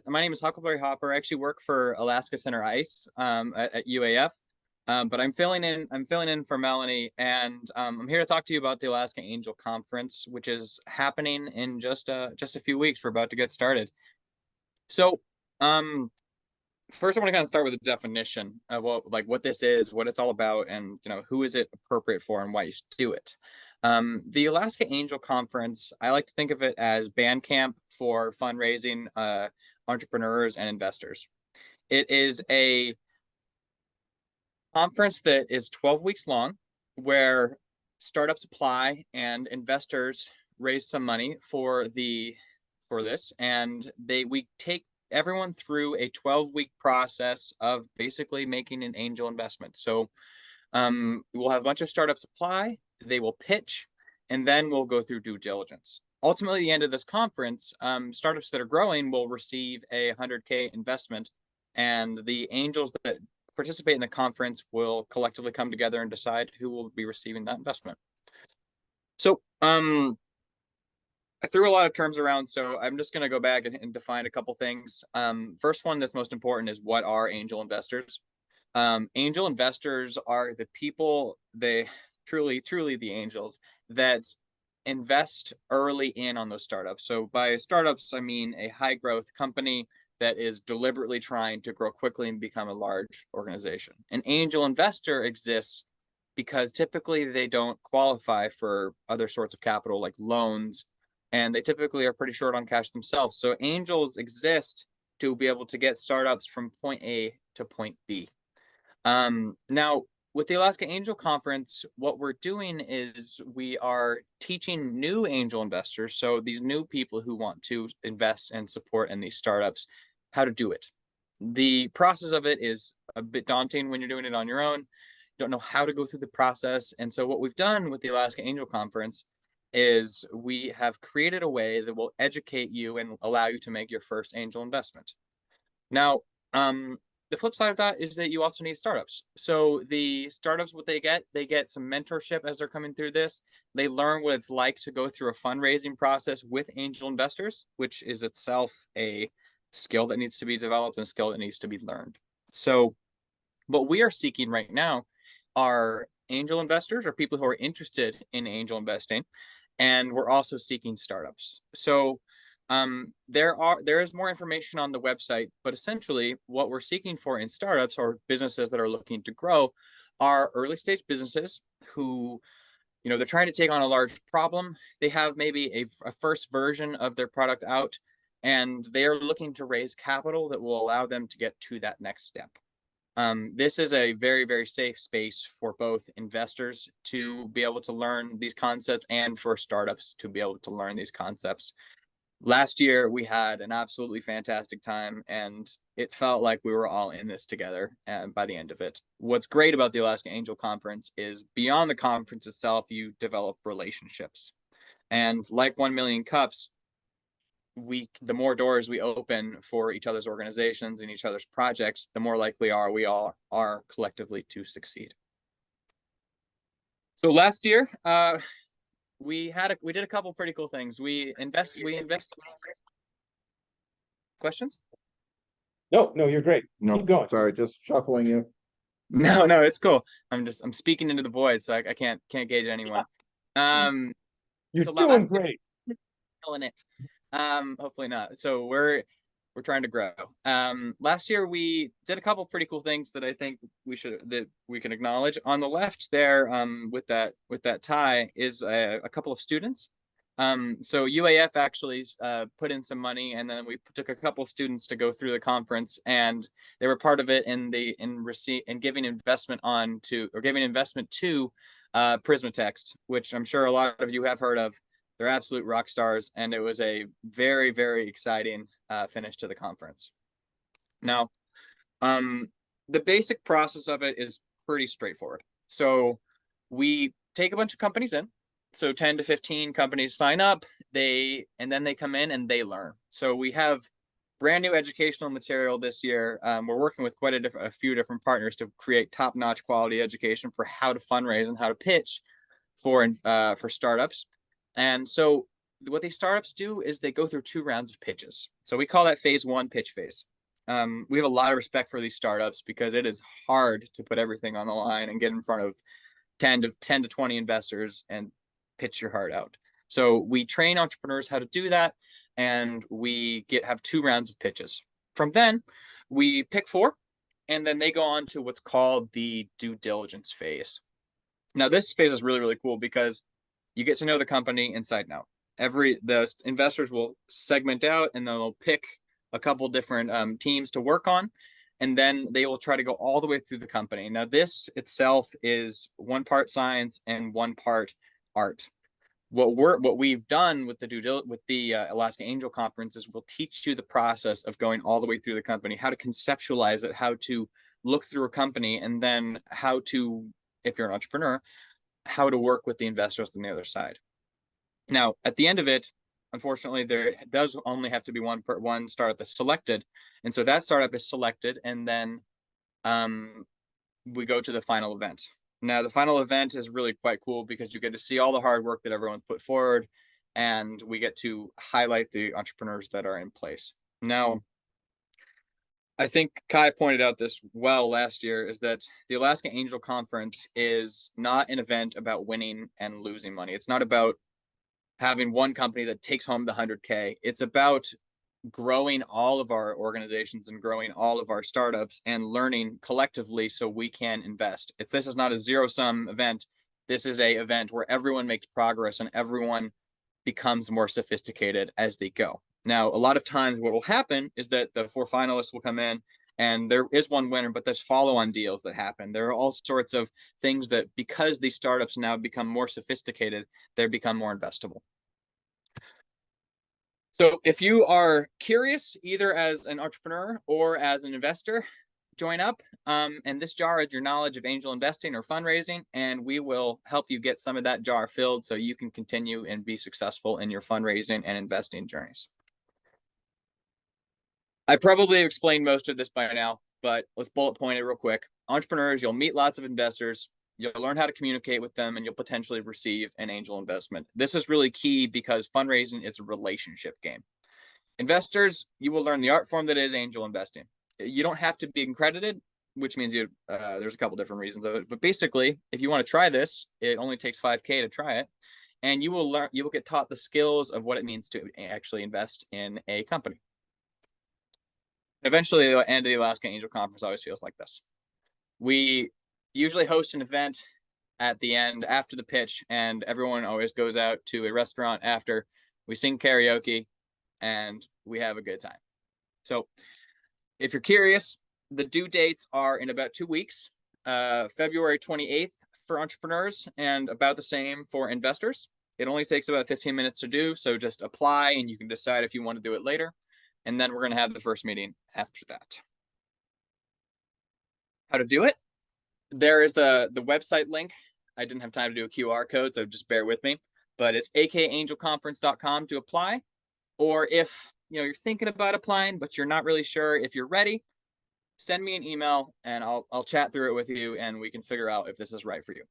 My name is Huckleberry Hopper. I actually work for Alaska Center Ice at UAF, but I'm filling in. I'm filling in for Melanie, and I'm here to talk to you about the Alaska Angel Conference, which is happening in just a few weeks. We're about to get started. So, um, first, I want to kind of start with a definition of what this is, what it's all about, and who is it appropriate for, and why you should do it. The Alaska Angel Conference, I like to think of it as band camp for fundraising entrepreneurs and investors. It is a conference that is 12 weeks long, where startups apply and investors raise some money for this, and we take everyone through a 12-week process of basically making an angel investment. So we'll have a bunch of startups apply, they will pitch, and then we'll go through due diligence. Ultimately, at the end of this conference, startups that are growing will receive a 100K investment, and the angels that participate in the conference will collectively come together and decide who will be receiving that investment. So I threw a lot of terms around, so I'm just going to go back and define a couple things. First one that's most important is, what are angel investors? Angel investors are the people, they truly the angels that invest early in on those startups. So by startups, I mean a high growth company that is deliberately trying to grow quickly and become a large organization. An angel investor exists because typically they don't qualify for other sorts of capital like loans, and they typically are pretty short on cash themselves. So angels exist to be able to get startups from point A to point B. Now, with the Alaska Angel Conference, what we're doing is we are teaching new angel investors, so these new people who want to invest and support in these startups, how to do it. The process of it is a bit daunting when you're doing it on your own. You don't know how to go through the process. And so what we've done with the Alaska Angel Conference is we have created a way that will educate you and allow you to make your first angel investment. Now, the flip side of that is that you also need startups. So the startups, what they get some mentorship as they're coming through this. They learn what it's like to go through a fundraising process with angel investors, which is itself a skill that needs to be developed and a skill that needs to be learned. So what we are seeking right now are angel investors, or people who are interested in angel investing, and we're also seeking startups. So there is more information on the website, but essentially what we're seeking for in startups, or businesses that are looking to grow, are early stage businesses who, they're trying to take on a large problem. They have maybe a first version of their product out, and they are looking to raise capital that will allow them to get to that next step. This is a very, very safe space for both investors to be able to learn these concepts and for startups to be able to learn these concepts. Last year, we had an absolutely fantastic time, and it felt like we were all in this together by the end of it. What's great about the Alaska Angel Conference is, beyond the conference itself, you develop relationships. And like 1Mcups, the more doors we open for each other's organizations and each other's projects, the more likely we all are collectively to succeed. So last year, we did a couple pretty cool things. We invest. Questions? No, you're great. No, Keep going. sorry, just shuffling you. No, it's cool. I'm speaking into the void, so I can't gauge anyone. You're so doing great. Killing it. Hopefully not. So we're trying to grow. Last year we did a couple pretty cool things that I think we can acknowledge. On the left there, with that tie, is a couple of students. So UAF actually put in some money, and then we took a couple of students to go through the conference, and they were part of it in giving investment to Prismatext, which I'm sure a lot of you have heard of. They're absolute rock stars, and it was a very, very exciting finish to the conference. Now, the basic process of it is pretty straightforward. So we take a bunch of companies in. So 10 to 15 companies sign up, and then they come in and they learn. So we have brand new educational material this year. We're working with quite a few different partners to create top-notch quality education for how to fundraise and how to pitch for startups. And so what these startups do is they go through 2 rounds of pitches. So we call that phase 1 pitch phase. We have a lot of respect for these startups because it is hard to put everything on the line and get in front of 10 to 20 investors and pitch your heart out. So we train entrepreneurs how to do that, and we have 2 rounds of pitches. From then, we pick 4, and then they go on to what's called the due diligence phase. Now, this phase is really, really cool because you get to know the company inside and out. The investors will segment out, and they'll pick a couple different teams to work on, and then they will try to go all the way through the company. Now, this itself is 1 part science and 1 part art. What we've done with the Alaska Angel Conference is we'll teach you the process of going all the way through the company, how to conceptualize it, how to look through a company, and then how to, if you're an entrepreneur, how to work with the investors on the other side. Now, at the end of it, unfortunately, there does only have to be one startup that's selected, and so that startup is selected, and then we go to the final event. Now, the final event is really quite cool because you get to see all the hard work that everyone's put forward, and we get to highlight the entrepreneurs that are in place. Now, I think Kai pointed out this well last year, is that the Alaska Angel Conference is not an event about winning and losing money. It's not about having one company that takes home the 100K. It's about growing all of our organizations and growing all of our startups and learning collectively so we can invest. This is not a zero-sum event. This is a event where everyone makes progress and everyone becomes more sophisticated as they go. Now, a lot of times what will happen is that the 4 finalists will come in and there is one winner, but there's follow-on deals that happen. There are all sorts of things that, because these startups now become more sophisticated, they become more investable. So if you are curious, either as an entrepreneur or as an investor, join up. And this jar is your knowledge of angel investing or fundraising, and we will help you get some of that jar filled so you can continue and be successful in your fundraising and investing journeys. I probably explained most of this by now, but let's bullet point it real quick. Entrepreneurs, you'll meet lots of investors, you'll learn how to communicate with them, and you'll potentially receive an angel investment. This is really key because fundraising is a relationship game. Investors, you will learn the art form that is angel investing. You don't have to be accredited, which means there's a couple different reasons of it. But basically, if you want to try this, it only takes $5K to try it. And you will get taught the skills of what it means to actually invest in a company. Eventually, the end of the Alaska Angel Conference always feels like this. We usually host an event at the end after the pitch, and everyone always goes out to a restaurant after. We sing karaoke, and we have a good time. So if you're curious, the due dates are in about 2 weeks, February 28th for entrepreneurs and about the same for investors. It only takes about 15 minutes to do, so just apply and you can decide if you want to do it later. And then we're going to have the first meeting after that. How to do it? There is the website link. I didn't have time to do a QR code, so just bear with me. But it's akangelconference.com to apply. Or if you're thinking about applying, but you're not really sure if you're ready, send me an email and I'll chat through it with you and we can figure out if this is right for you.